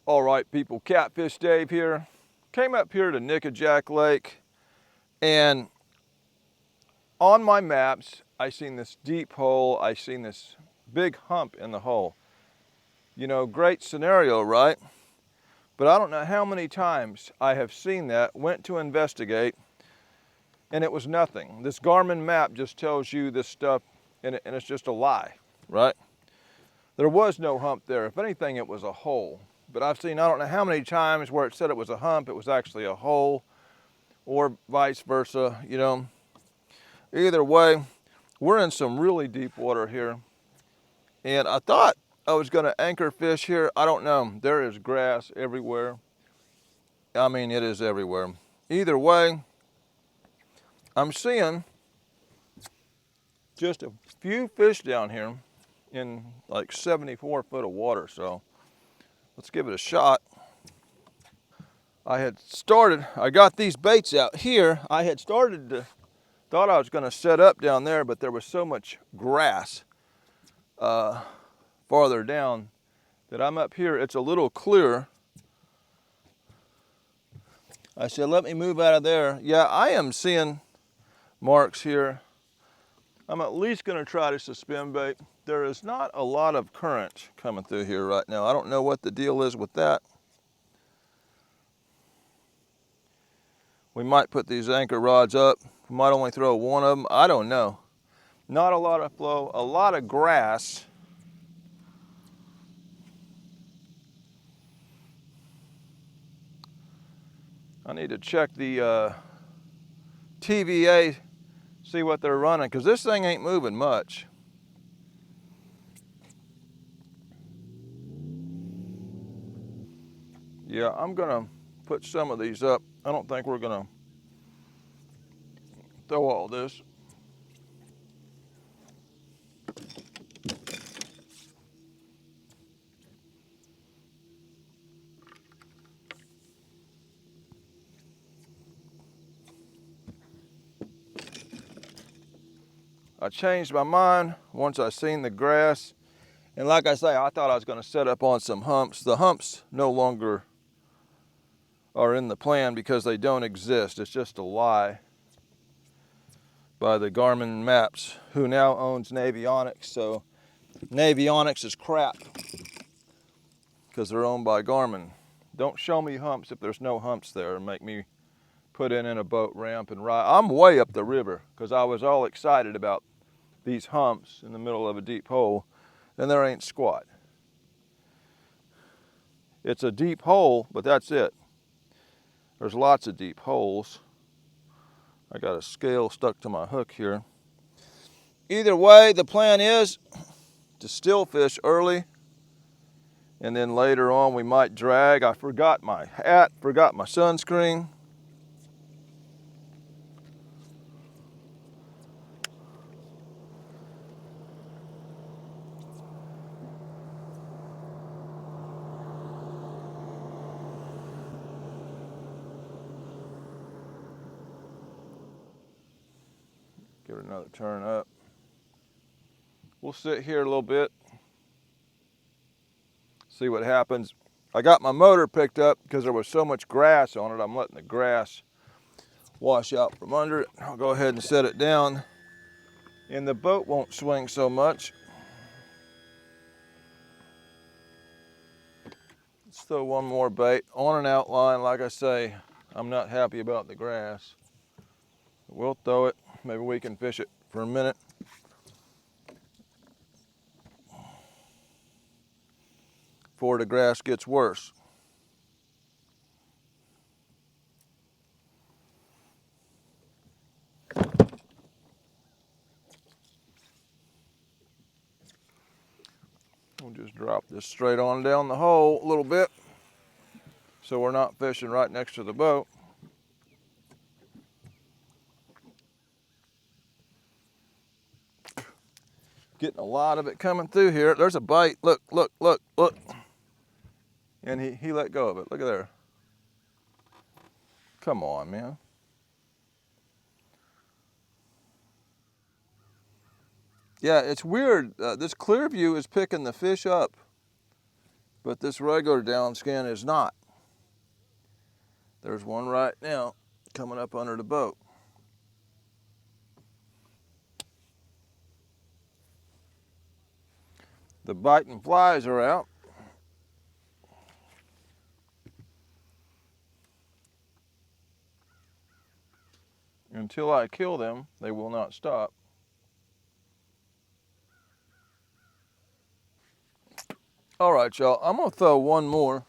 All right, people, Catfish Dave here. Came up here to Nickajack Lake, and on my maps, I seen this deep hole. I seen this big hump in the hole. You know, great scenario, right? But I don't know how many times I have seen that, went to investigate, and it was nothing. This Garmin map just tells you this stuff, and it's just a lie, right? There was no hump there. If anything, it was a hole. But I've seen, I don't know how many times where it said it was a hump, it was actually a hole, or vice versa, you know. Either way, we're in some really deep water here. And I thought I was gonna anchor fish here. I don't know. There is grass everywhere. I mean, it is everywhere. Either way, I'm seeing just a few fish down here in like 74 foot of water. So let's give it a shot. I got these baits out here. I had thought I was gonna set up down there, but there was so much grass farther down that I'm up here. It's a little clearer. I said, let me move out of there. Yeah, I am seeing marks here. I'm at least gonna try to suspend bait. There is not a lot of current coming through here right now. I don't know what the deal is with that. We might put these anchor rods up. We might only throw one of them. I don't know. Not a lot of flow, a lot of grass. I need to check the TVA, see what they're running, because this thing ain't moving much. Yeah, I'm gonna put some of these up. I don't think we're gonna throw all this. I changed my mind once I seen the grass. And like I say, I thought I was gonna set up on some humps. The humps no longer are in the plan because they don't exist. It's just a lie by the Garmin maps, who now owns Navionics. So Navionics is crap because they're owned by Garmin. Don't show me humps if there's no humps there and make me put in a boat ramp and ride. I'm way up the river because I was all excited about these humps in the middle of a deep hole, and there ain't squat. It's a deep hole, but that's it. There's lots of deep holes. I got a scale stuck to my hook here. Either way, the plan is to still fish early, and then later on we might drag. I forgot my hat, forgot my sunscreen. Give it another turn up. We'll sit here a little bit, see what happens. I got my motor picked up because there was so much grass on it. I'm letting the grass wash out from under it. I'll go ahead and set it down, and the boat won't swing so much. Let's throw one more bait on an outline. Like I say, I'm not happy about the grass. We'll throw it. Maybe we can fish it for a minute. Before the grass gets worse. We'll just drop this straight on down the hole a little bit so we're not fishing right next to the boat. Getting a lot of it coming through here. There's a bite. Look, look, look, look. And he let go of it. Look at there. Come on, man. Yeah, it's weird. This clear view is picking the fish up but this regular down skin is not. There's one right now coming up under the boat. The biting flies are out. Until I kill them, they will not stop. All right, y'all, I'm gonna throw one more.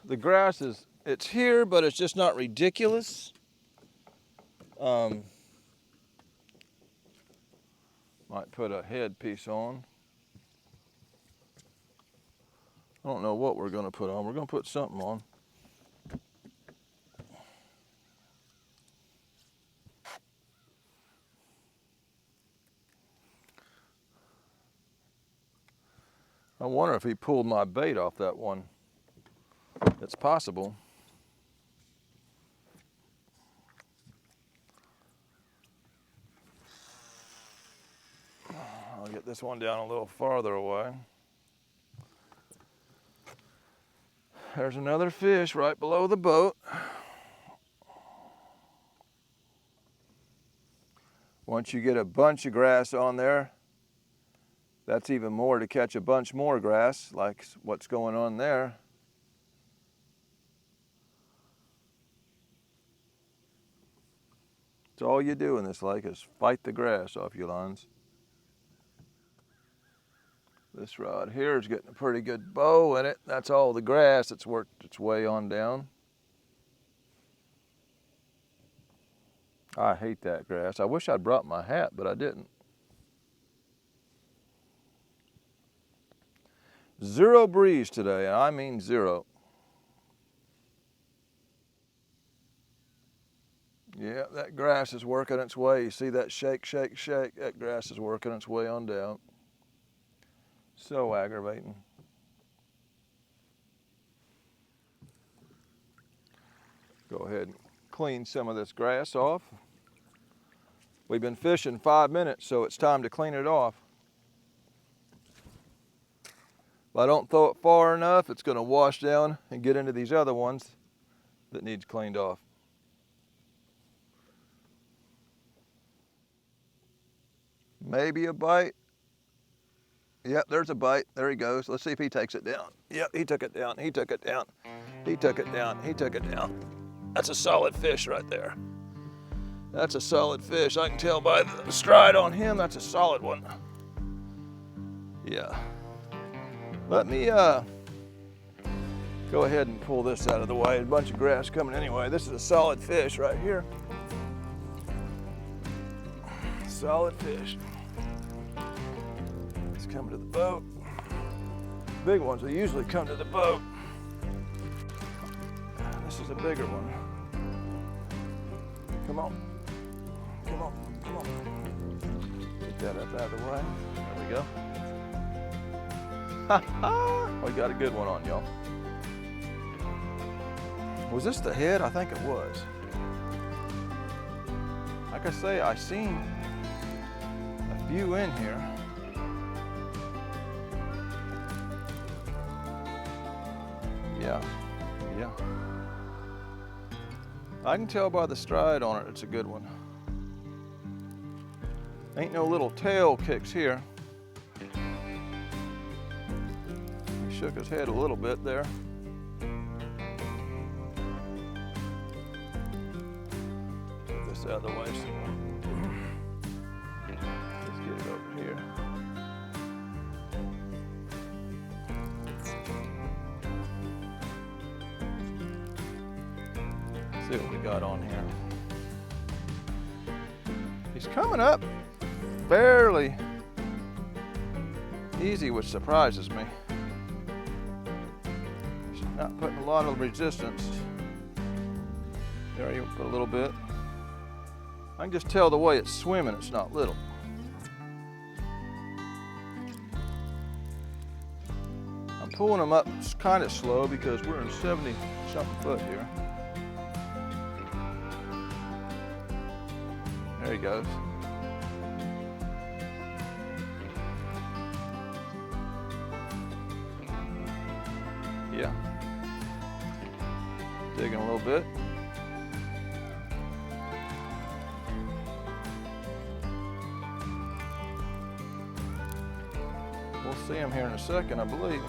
The grass it's here, but it's just not ridiculous. Might put a headpiece on. I don't know what we're gonna put on. We're gonna put something on. I wonder if he pulled my bait off that one. It's possible. I'll get this one down a little farther away. There's another fish right below the boat. Once you get a bunch of grass on there, that's even more to catch a bunch more grass, like what's going on there. It's all you do in this lake is fight the grass off your lines. This rod here is getting a pretty good bow in it. That's all the grass that's worked its way on down. I hate that grass. I wish I'd brought my hat, but I didn't. Zero breeze today, and I mean zero. Yeah, that grass is working its way. You see that shake, shake, shake? That grass is working its way on down. So aggravating. Go ahead and clean some of this grass off. We've been fishing 5 minutes, so it's time to clean it off. If I don't throw it far enough, it's going to wash down and get into these other ones that needs cleaned off. Maybe a bite. Yep, there's a bite. There he goes. Let's see if he takes it down. Yep, he took it down. He took it down. He took it down. He took it down. That's a solid fish right there. That's a solid fish. I can tell by the stride on him, that's a solid one. Yeah. Let me go ahead and pull this out of the way. A bunch of grass coming anyway. This is a solid fish right here. Solid fish. Let's come to the boat. Big ones, they usually come to the boat. This is a bigger one. Come on. Come on, come on. Get that up out of the way. There we go. Ha ha! We got a good one on, y'all. Was this the head? I think it was. Like I say, I seen a few in here. Yeah, yeah. I can tell by the stride on it, it's a good one. Ain't no little tail kicks here. He shook his head a little bit there. Get this out of the way. Let's get it over here. See what we got on here. He's coming up fairly easy, which surprises me. He's not putting a lot of resistance. There you put a little bit. I can just tell the way it's swimming, it's not little. I'm pulling him up kind of slow because we're in 70-something foot here. There he goes. Yeah. Digging a little bit. We'll see him here in a second, I believe.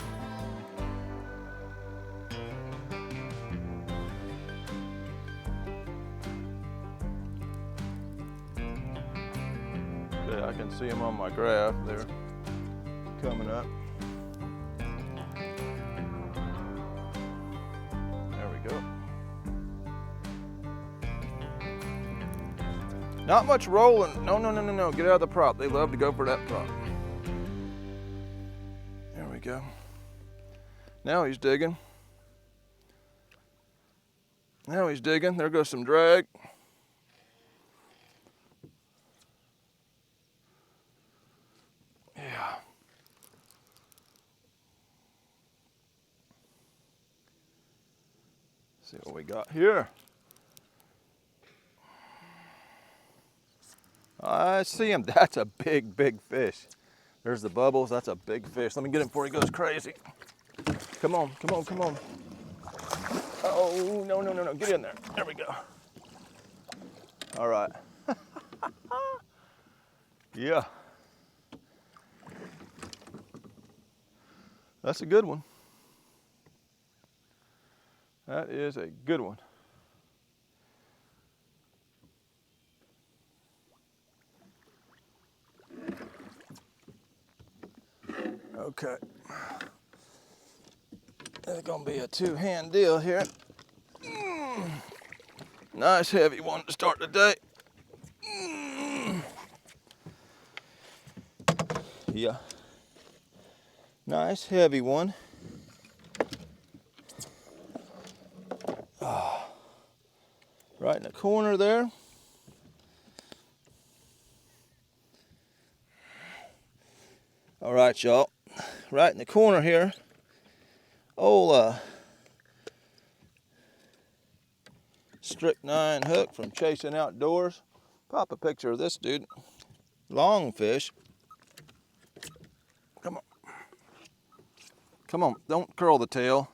Okay, I can see him on my graph there, coming up. There we go. Not much rolling. No, no, no, no, no. Get out of the prop. They love to go for that prop. There we go. Now he's digging. Now he's digging. There goes some drag. Yeah. See what we got here. I see him. That's a big, big fish. There's the bubbles. That's a big fish. Let me get him before he goes crazy. Come on, come on, come on. Oh, no, no, no, no. Get in there. There we go. All right. Yeah. That's a good one. That is a good one. Okay. It's gonna be a two-hand deal here. Nice heavy one to start the day. Yeah. Nice heavy one. Right in the corner there. All right, y'all. Right in the corner here. Old strychnine hook from Chasing Outdoors. Pop a picture of this dude. Long fish. Come on. Come on, don't curl the tail.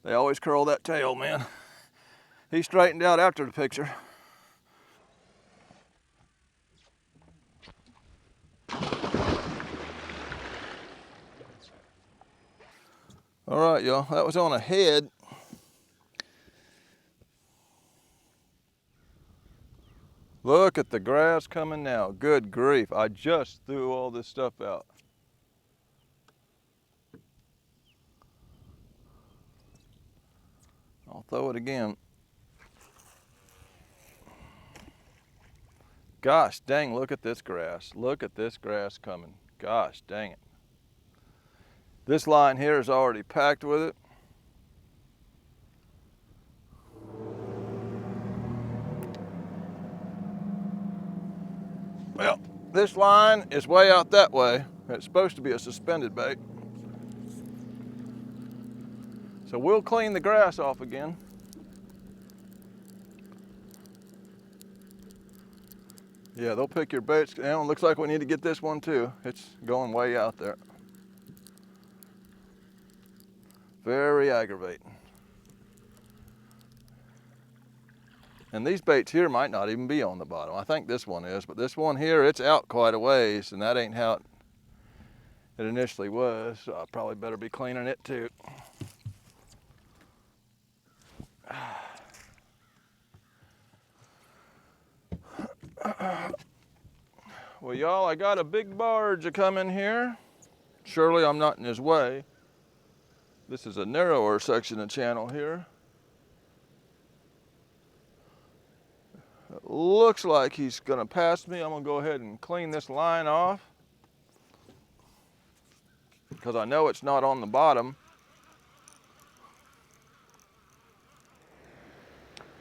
They always curl that tail, man. He straightened out after the picture. All right, y'all, that was on a head. Look at the grass coming now. Good grief, I just threw all this stuff out. I'll throw it again. Gosh dang, look at this grass. Look at this grass coming. Gosh dang it. This line here is already packed with it. Well, this line is way out that way. It's supposed to be a suspended bait. So we'll clean the grass off again. Yeah, they'll pick your baits down. Looks like we need to get this one too. It's going way out there. Very aggravating. And these baits here might not even be on the bottom. I think this one is, but this one here, it's out quite a ways, and that ain't how it initially was, so I probably better be cleaning it too. Well, y'all, I got a big barge a coming here. Surely I'm not in his way. This is a narrower section of channel here. It looks like he's gonna pass me. I'm gonna go ahead and clean this line off because I know it's not on the bottom.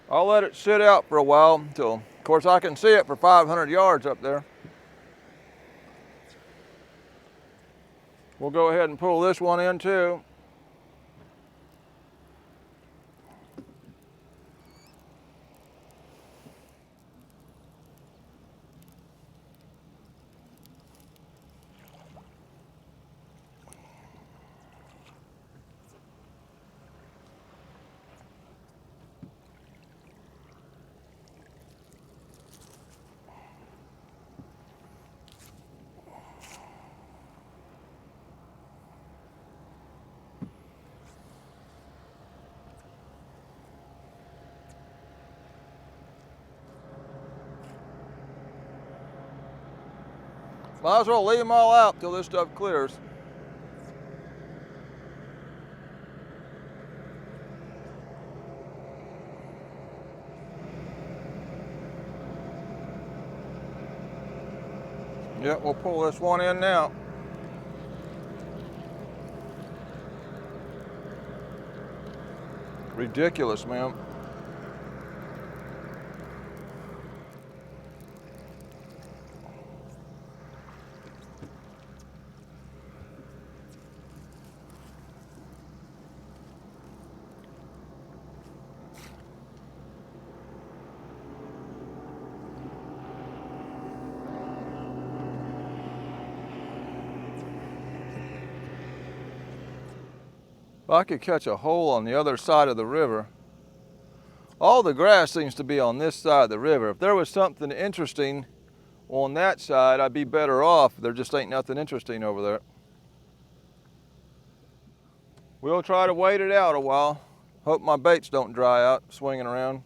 I'll let it sit out for a while until, of course, I can see it for 500 yards up there. We'll go ahead and pull this one in too. Might as well leave them all out till this stuff clears. Yep, we'll pull this one in now. Ridiculous, man. If I could catch a hole on the other side of the river. All the grass seems to be on this side of the river. If there was something interesting on that side, I'd be better off. There just ain't nothing interesting over there. We'll try to wait it out a while. Hope my baits don't dry out swinging around.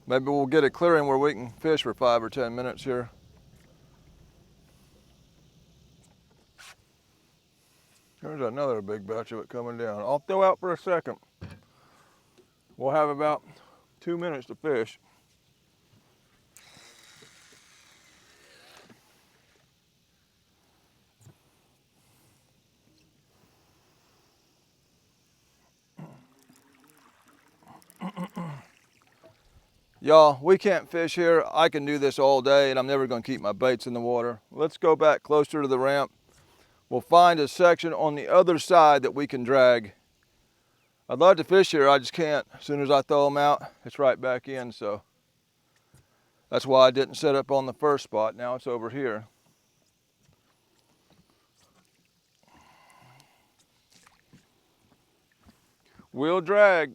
Maybe we'll get a clearing where we can fish for 5 or 10 minutes here. There's another big batch of it coming down. I'll throw out for a second. We'll have about 2 minutes to fish. Y'all, we can't fish here. I can do this all day and I'm never gonna keep my baits in the water. Let's go back closer to the ramp. We'll find a section on the other side that we can drag. I'd love to fish here, I just can't. As soon as I throw them out, it's right back in, so. That's why I didn't set up on the first spot. Now it's over here. We'll drag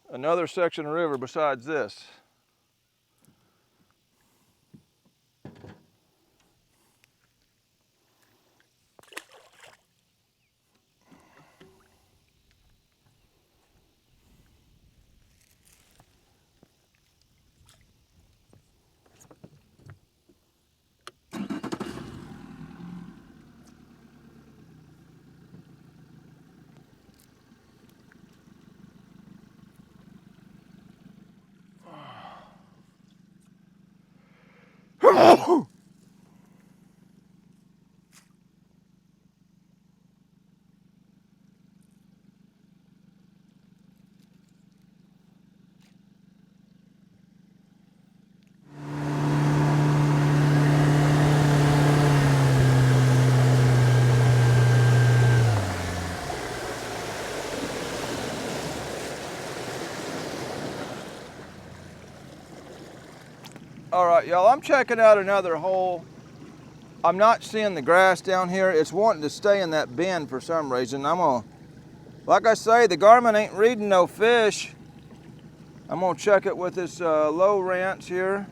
another section of river besides this. All right, y'all, I'm checking out another hole. I'm not seeing the grass down here. It's wanting to stay in that bend for some reason. Like I say, the Garmin ain't reading no fish. I'm gonna check it with this low wrench here.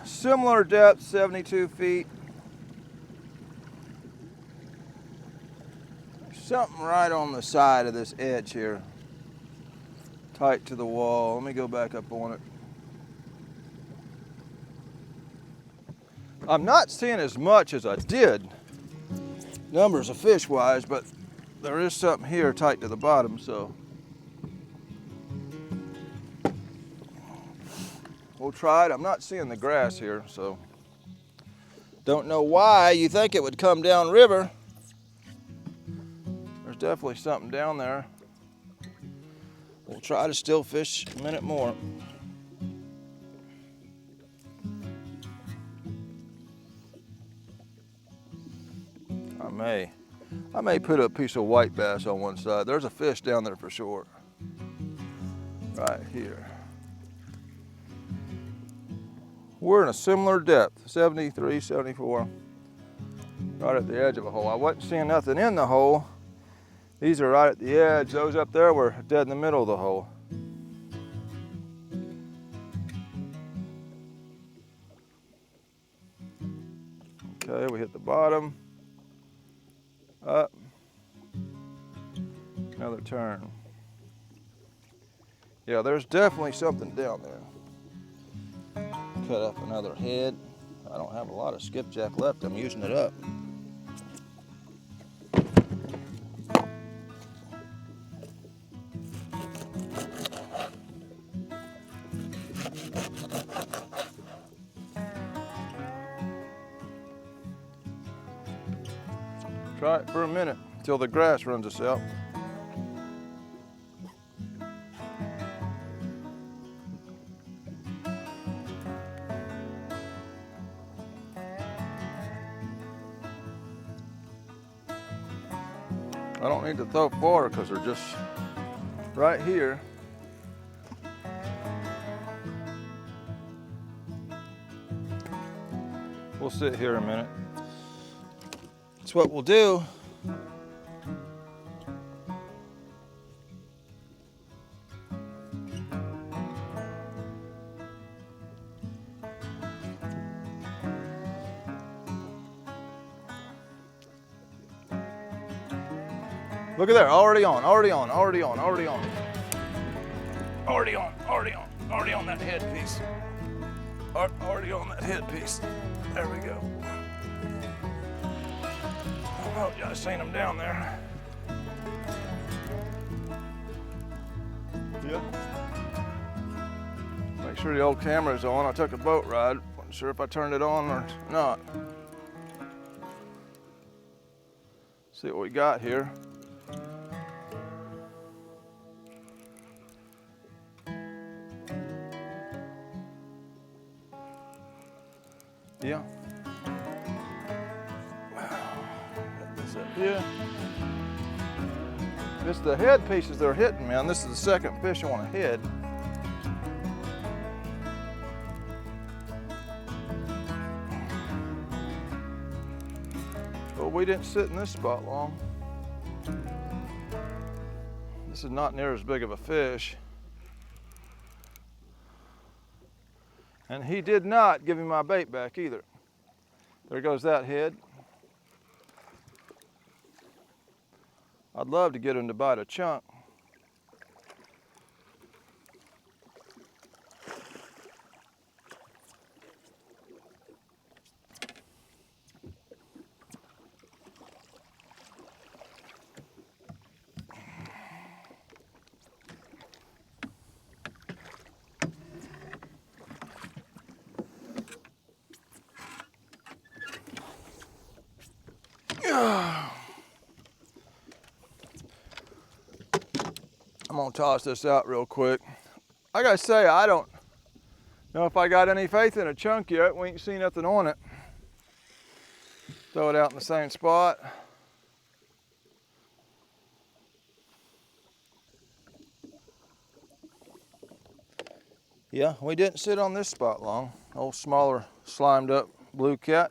Similar depth, 72 feet. Something right on the side of this edge here. Tight to the wall. Let me go back up on it. I'm not seeing as much as I did, numbers of fish wise, but there is something here tight to the bottom, so. We'll try it. I'm not seeing the grass here, so. Don't know why you think it would come down river. There's definitely something down there. We'll try to still fish a minute more. I may put a piece of white bass on one side. There's a fish down there for sure. Right here. We're in a similar depth, 73, 74. Right at the edge of a hole. I wasn't seeing nothing in the hole. These are right at the edge. Those up there were dead in the middle of the hole. Okay, we hit the bottom. Up. Another turn. Yeah, there's definitely something down there. Cut up another head. I don't have a lot of skipjack left. I'm using it up. Try it for a minute until the grass runs us out. I don't need to throw far because they're just right here. We'll sit here a minute. That's what we'll do. Look at there, already on, already on, already on, already on. Already on, already on, already on that headpiece. Already on that headpiece. There we go. Oh, yeah, I seen them down there. Yeah. Make sure the old camera's on. I took a boat ride. Wasn't sure if I turned it on or not. See what we got here. Yeah. Get this up here. It's the head pieces they're hitting, man. This is the second fish on a head. Well, we didn't sit in this spot long. This is not near as big of a fish. And he did not give me my bait back either. There goes that head. I'd love to get him to bite a chunk. I'm gonna toss this out real quick. Like I say, I don't know if I got any faith in a chunk yet. We ain't seen nothing on it. Throw it out in the same spot. Yeah, we didn't sit on this spot long. Old smaller slimed up blue cat.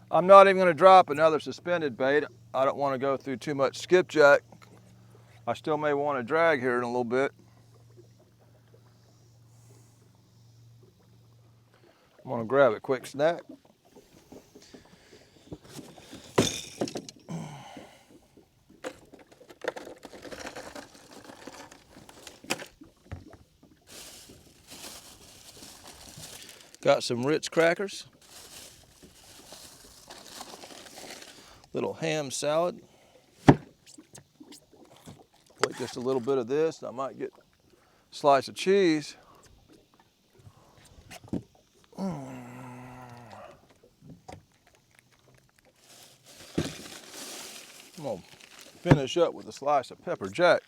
I'm not even going to drop another suspended bait. I don't want to go through too much skipjack. I still may want to drag here in a little bit. I'm going to grab a quick snack. Got some Ritz crackers. Little ham salad. Like just a little bit of this. I might get a slice of cheese. I'm gonna finish up with a slice of pepper jack.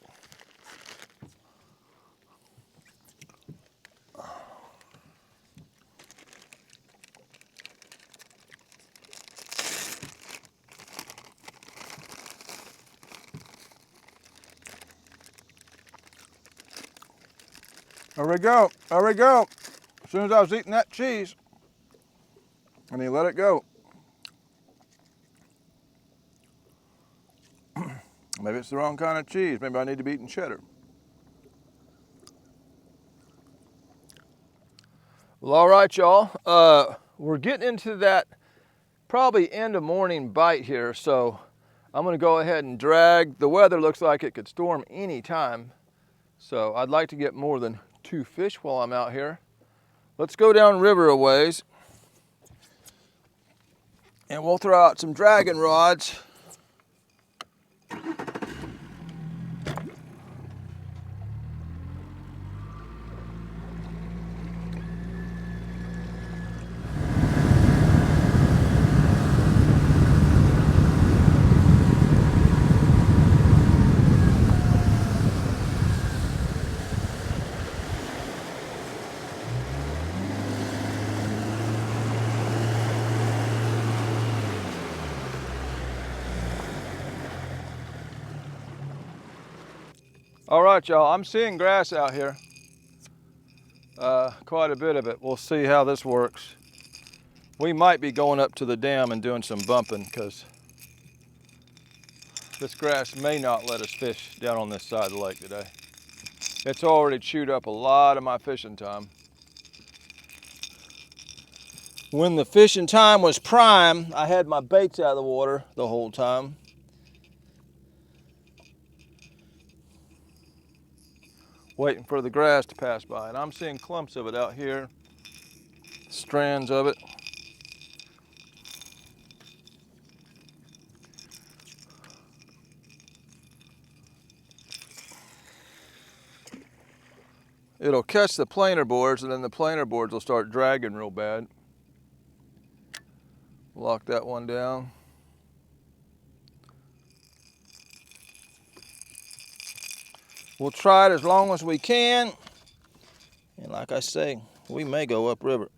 There we go, there we go. As soon as I was eating that cheese, and he let it go. Maybe it's the wrong kind of cheese. Maybe I need to be eating cheddar. Well, all right, y'all. We're getting into that probably end of morning bite here, so I'm gonna go ahead and drag. The weather looks like it could storm any time, so I'd like to get more than 2 fish while I'm out here. Let's go down river a ways, and we'll throw out some dragon rods. All right, y'all, I'm seeing grass out here. Quite a bit of it. We'll see how this works. We might be going up to the dam and doing some bumping because this grass may not let us fish down on this side of the lake today. It's already chewed up a lot of my fishing time. When the fishing time was prime, I had my baits out of the water the whole time. Waiting for the grass to pass by, and I'm seeing clumps of it out here, strands of it. It'll catch the planer boards, and then the planer boards will start dragging real bad. Lock that one down. We'll try it as long as we can. And like I say, we may go upriver.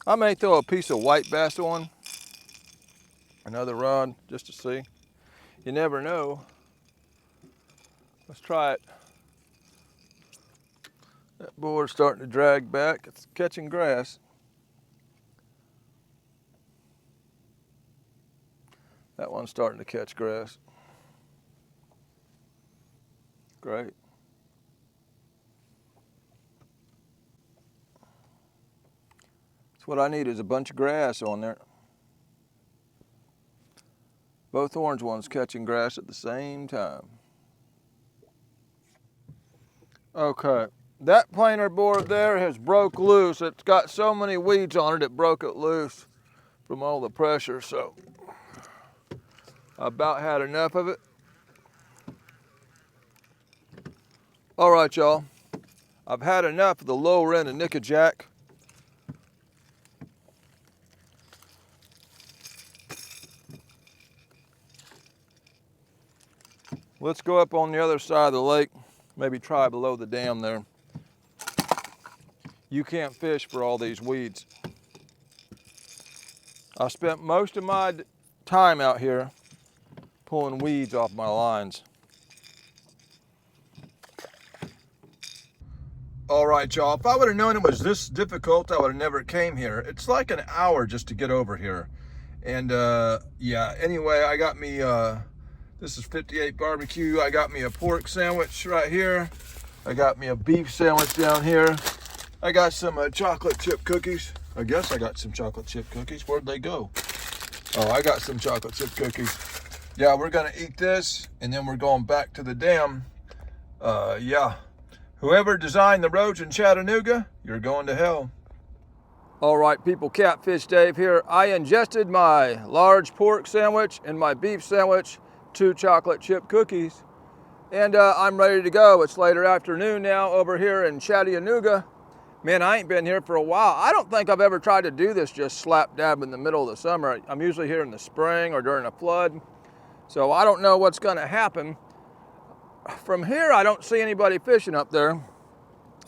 I may throw a piece of white bass on, another rod, just to see. You never know. Let's try it. That board's starting to drag back. It's catching grass. That one's starting to catch grass. Great. What I need is a bunch of grass on there. Both orange ones catching grass at the same time. Okay, that planer board there has broke loose. It's got so many weeds on it, it broke it loose from all the pressure, so I about had enough of it. All right, y'all, I've had enough of the lower end of Nickajack. Let's go up on the other side of the lake, maybe try below the dam there. You can't fish for all these weeds. I spent most of my time out here pulling weeds off my lines. All right, y'all, if I would have known it was this difficult, I would have never came here. It's like an hour just to get over here. And yeah, anyway, I got me, this is 58 barbecue. I got me a pork sandwich right here. I got me a beef sandwich down here. I got some chocolate chip cookies. I guess I got some chocolate chip cookies. Where'd they go? Oh, I got some chocolate chip cookies. Yeah, we're gonna eat this and then we're going back to the dam. Yeah, whoever designed the roads in Chattanooga, you're going to hell. All right, people, Catfish Dave here. I ingested my large pork sandwich and my beef sandwich, 2 chocolate chip cookies, and I'm ready to go. It's later afternoon now over here in Chattanooga. Man, I ain't been here for a while. I don't think I've ever tried to do this just slap dab in the middle of the summer. I'm usually here in the spring or during a flood, so I don't know what's gonna happen. From here, I don't see anybody fishing up there.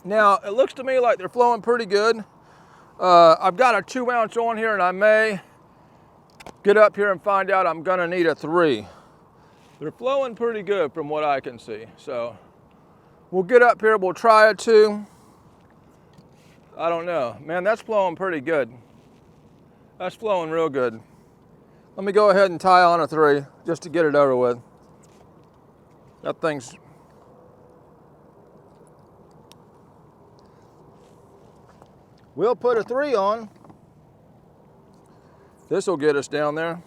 Now, it looks to me like they're flowing pretty good. I've got a 2 ounce on here, and I may get up here and find out I'm gonna need a 3. They're flowing pretty good from what I can see. So we'll get up here, we'll try a 2. I don't know. Man, that's flowing pretty good. That's flowing real good. Let me go ahead and tie on a 3 just to get it over with. That thing's We'll put a 3 on. This will get us down there.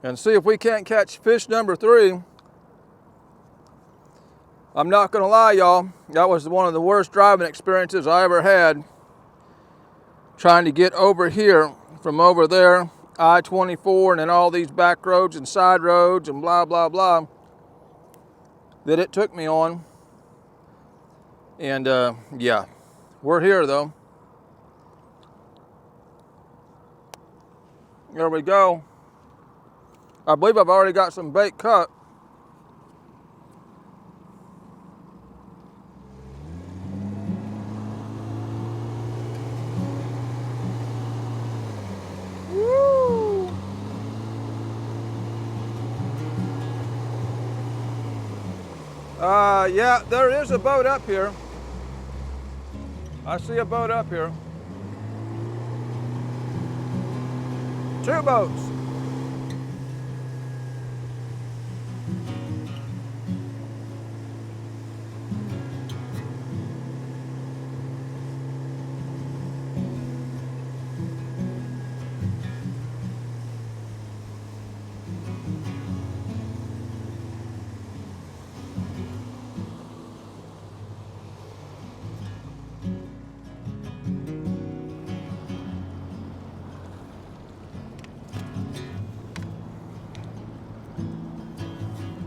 And see if we can't catch fish number 3. I'm not gonna lie, y'all. That was one of the worst driving experiences I ever had. Trying to get over here from over there, I-24, and then all these back roads and side roads and blah, blah, blah, that it took me on. And yeah, we're here though. There we go. I believe I've already got some bait cut. Woo! Yeah, there is a boat up here. I see a boat up here. 2 boats.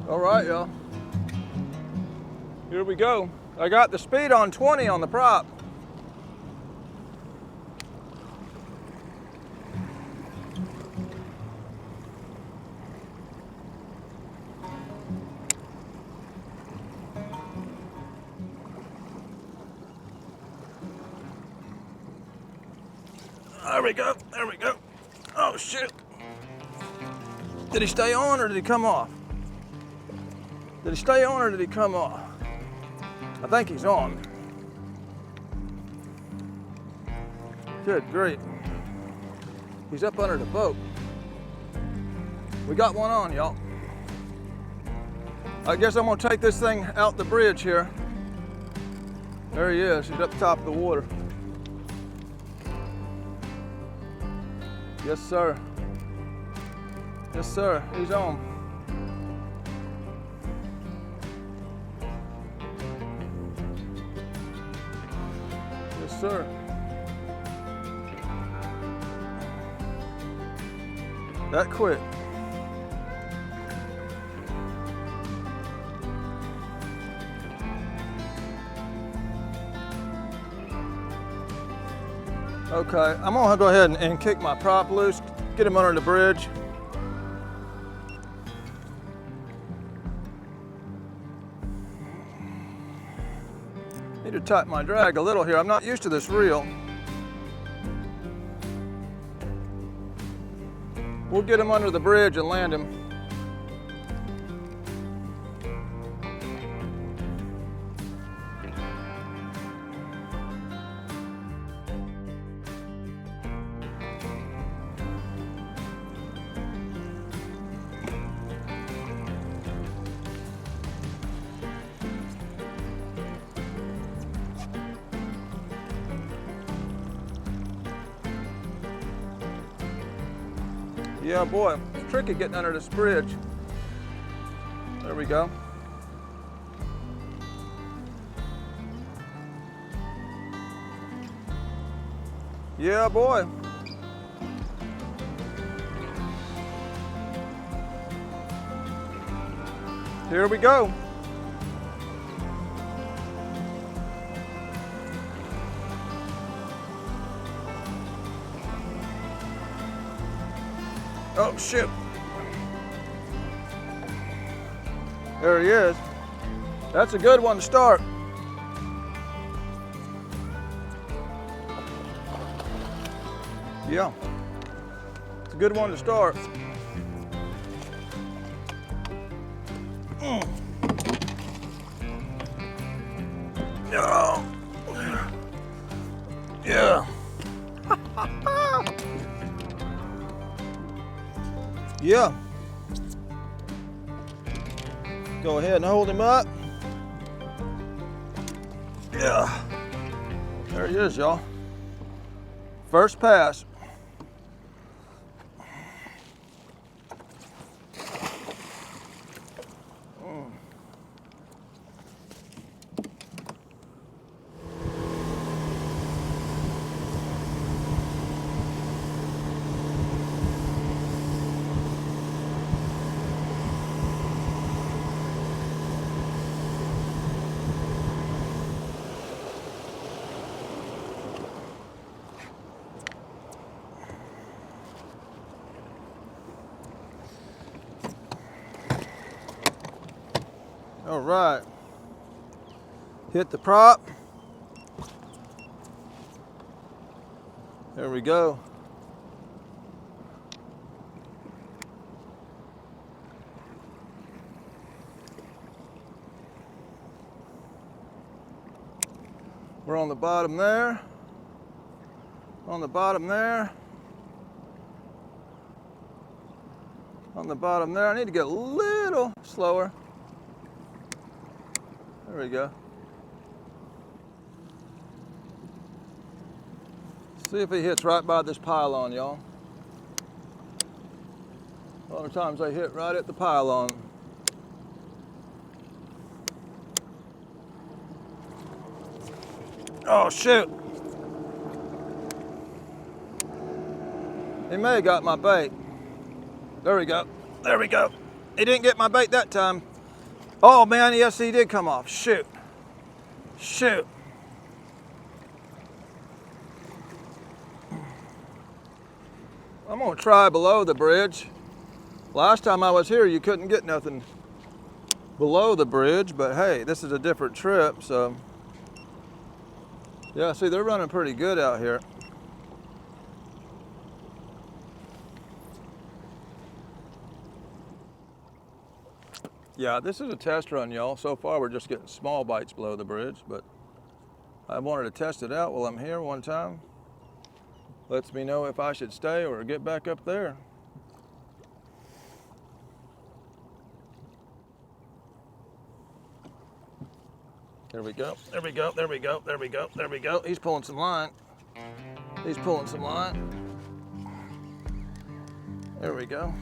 All right, y'all. Here we go. I got the speed on 20 on the prop. There we go, there we go. Oh, shoot. Did he stay on or did he come off? Did he stay on or did he come off? I think he's on. Good grief. He's up under the boat. We got one on, y'all. I guess I'm gonna take this thing out the bridge here. There he is, he's up top of the water. Yes, sir. Yes, sir, he's on. Yes, sir. That quick. Okay, I'm gonna go ahead and kick my prop loose, get him under the bridge. Need to tighten my drag a little here. I'm not used to this reel. We'll get him under the bridge and land him. Yeah, boy, it's tricky getting under this bridge. There we go. Yeah, boy. Here we go. Oh, shoot. There he is. That's a good one to start. Yeah, it's a good one to start. Yeah. Yeah. Yeah. Go ahead and hold him up. Yeah. There he is, y'all. First pass. All right, hit the prop. There we go. We're on the bottom there. On the bottom there. On the bottom there. I need to get a little slower. There we go. See if he hits right by this pylon, y'all. A lot of times they hit right at the pylon. Oh, shoot. He may have got my bait. There we go. There we go. He didn't get my bait that time. Oh man, yes he did come off. Shoot. Shoot. I'm gonna try below the bridge. Last time I was here, you couldn't get nothing below the bridge, but hey, this is a different trip, so. Yeah, see, they're running pretty good out here. Yeah, this is a test run, y'all. So far, we're just getting small bites below the bridge, but I wanted to test it out while I'm here one time. Lets me know if I should stay or get back up there. There we go, there we go, there we go, there we go, there we go. He's pulling some line. He's pulling some line. There we go.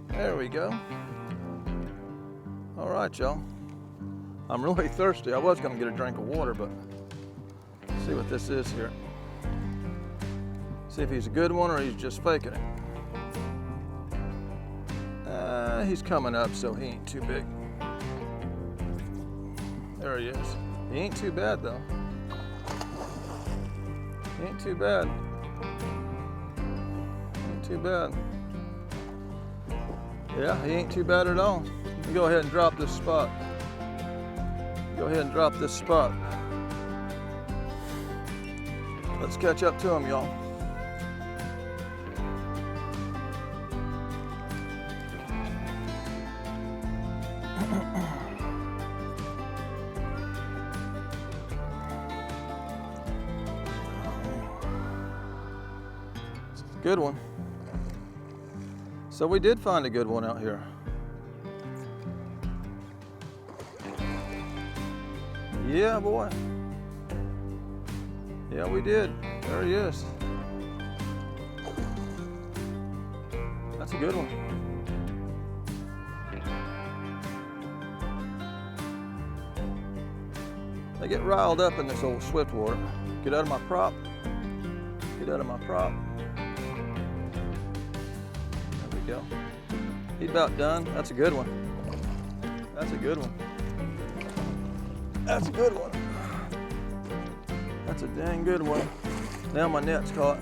There we go. All right, y'all. I'm really thirsty. I was gonna get a drink of water, but let's see what this is here. See if he's a good one or he's just faking it. He's coming up, so he ain't too big. There he is. He ain't too bad, though. He ain't too bad. Ain't too bad. Yeah, he ain't too bad at all. You go ahead and drop this spot. Go ahead and drop this spot. Let's catch up to him, y'all. Good one. So we did find a good one out here. Yeah, boy. Yeah, we did. There he is. That's a good one. They get riled up in this old swift water. Get out of my prop. Get out of my prop. There we go. He's about done. That's a good one. That's a good one. That's a good one. That's a dang good one. Now my net's caught.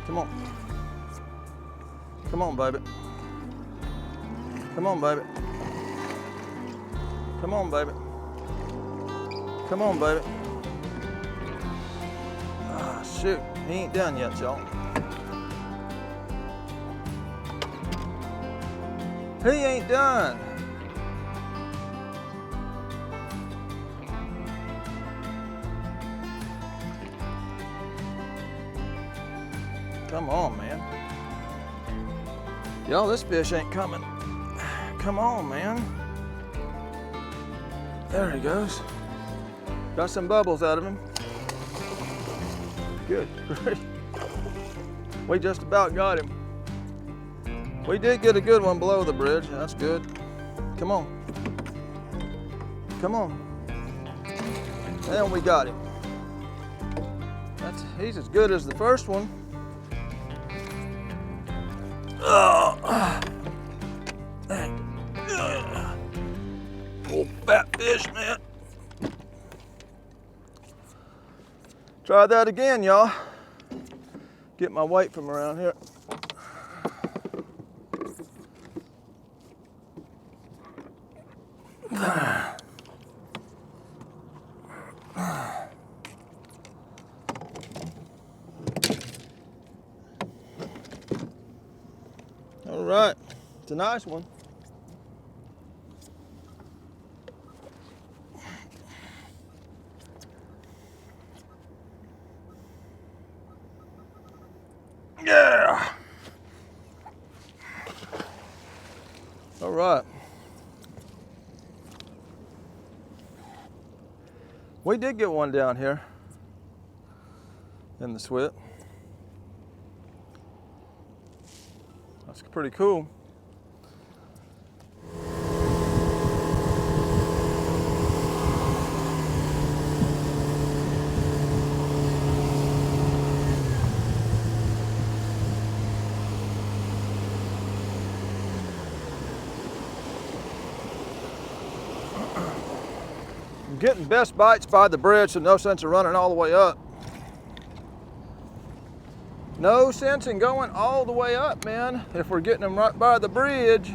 Come on. Come on, baby. Come on, baby. Come on, baby. Come on, baby. Ah, shoot. He ain't done yet, y'all. He ain't done. Come on, man. Y'all, this fish ain't coming. Come on, man. There he goes. Got some bubbles out of him. Good. We just about got him. We did get a good one below the bridge. That's good. Come on. Come on. And we got him. He's as good as the first one. Old fat fish, man. Try that again, y'all. Get my weight from around here. All right, it's a nice one. Yeah. All right. We did get one down here in the swit. That's pretty cool. I'm getting best bites by the bridge, so no sense of running all the way up. No sense in going all the way up, man, if we're getting them right by the bridge.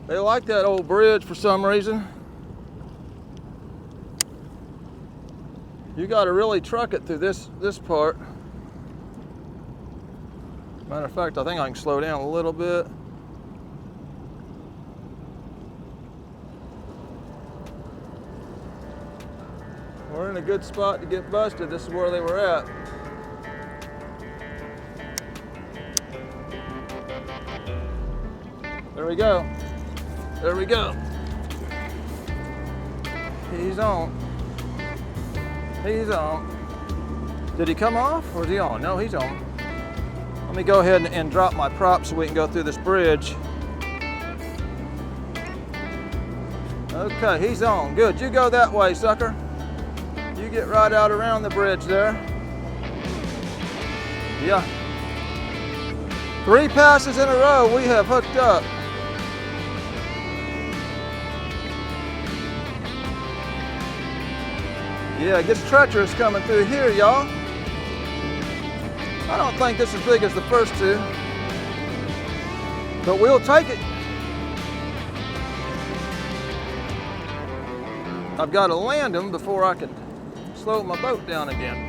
They like that old bridge for some reason. You gotta really truck it through this part. Matter of fact, I think I can slow down a little bit. We're in a good spot to get busted. This is where they were at. There we go. There we go. He's on. He's on. Did he come off or is he on? No, he's on. Let me go ahead and drop my prop so we can go through this bridge. Okay, he's on. Good. You go that way, sucker. You get right out around the bridge there. Yeah. 3 passes in a row, we have hooked up. Yeah, it gets treacherous coming through here, y'all. I don't think this is as big as the first two, but we'll take it. I've got to land him before I can slow my boat down again.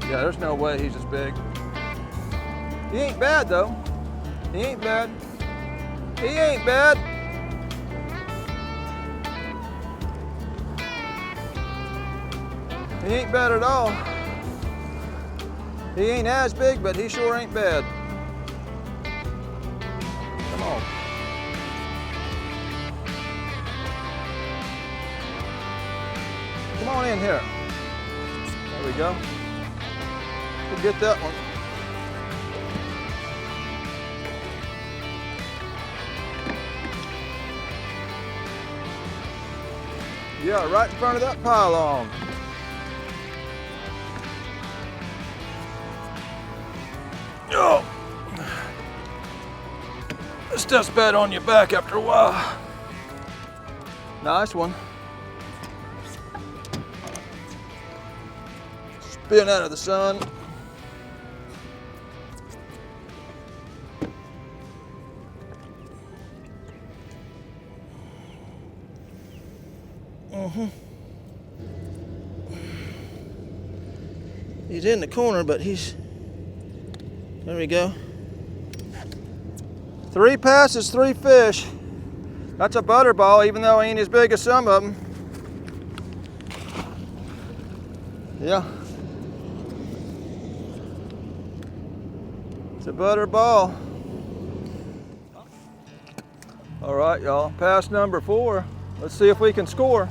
Yeah, there's no way he's as big. He ain't bad though. He ain't bad. He ain't bad. He ain't bad at all. He ain't as big, but he sure ain't bad. Come on. Come on in here. There we go. We'll get that one. Yeah, right in front of that pylon. Oh. This stuff's bad on your back after a while. Nice one. Spin out of the sun. He's in the corner, but he's, there we go. 3 passes, 3 fish. That's a butterball, even though he ain't as big as some of them. Yeah. It's a butterball. All right, y'all, pass number 4. Let's see if we can score.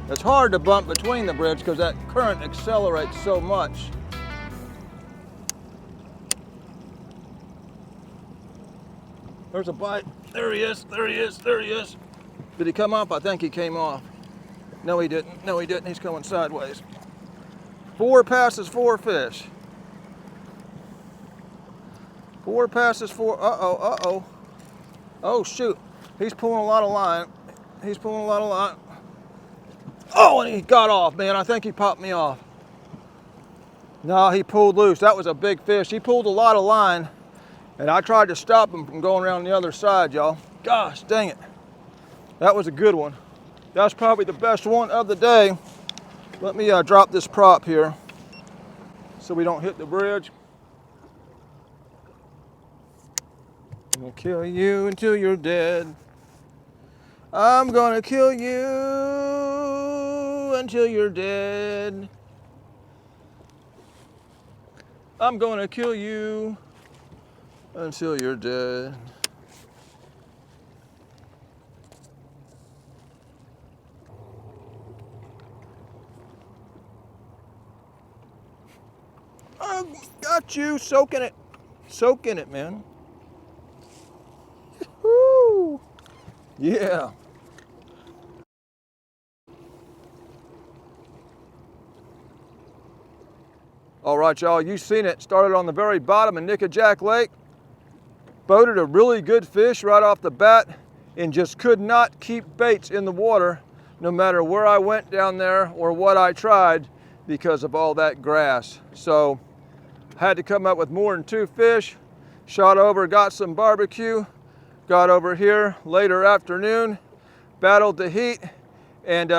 It's hard to bump between the bridge because that current accelerates so much. There's a bite. There he is, there he is, there he is. Did he come up? I think he came off. No, he didn't. No, he didn't. He's coming sideways. 4 passes, 4 fish. 4 passes, 4. Uh-oh, uh-oh. Oh, shoot. He's pulling a lot of line. He's pulling a lot of line. Oh, and he got off, man. I think he popped me off. No, he pulled loose. That was a big fish. He pulled a lot of line, and I tried to stop him from going around the other side, y'all. Gosh, dang it. That was a good one. That's probably the best one of the day. Let me drop this prop here so we don't hit the bridge. I'm gonna kill you until you're dead. I'm gonna kill you until you're dead. I'm gonna kill you until you're dead. I got you, soaking it. Soaking it, man. Woo! Yeah. All right, y'all, you've seen it. Started on the very bottom of Nickajack Lake. Boated a really good fish right off the bat and just could not keep baits in the water no matter where I went down there or what I tried because of all that grass. So had to come up with more than 2 fish. Shot over, got some barbecue. Got over here later afternoon, battled the heat, and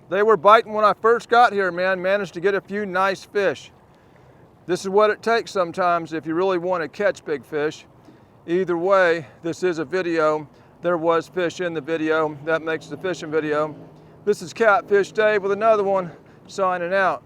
they were biting when I first got here, man. Managed to get a few nice fish. This is what it takes sometimes if you really want to catch big fish. Either way, this is a video. There was fish in the video. That makes the fishing video. This is Catfish Dave with another one, signing out.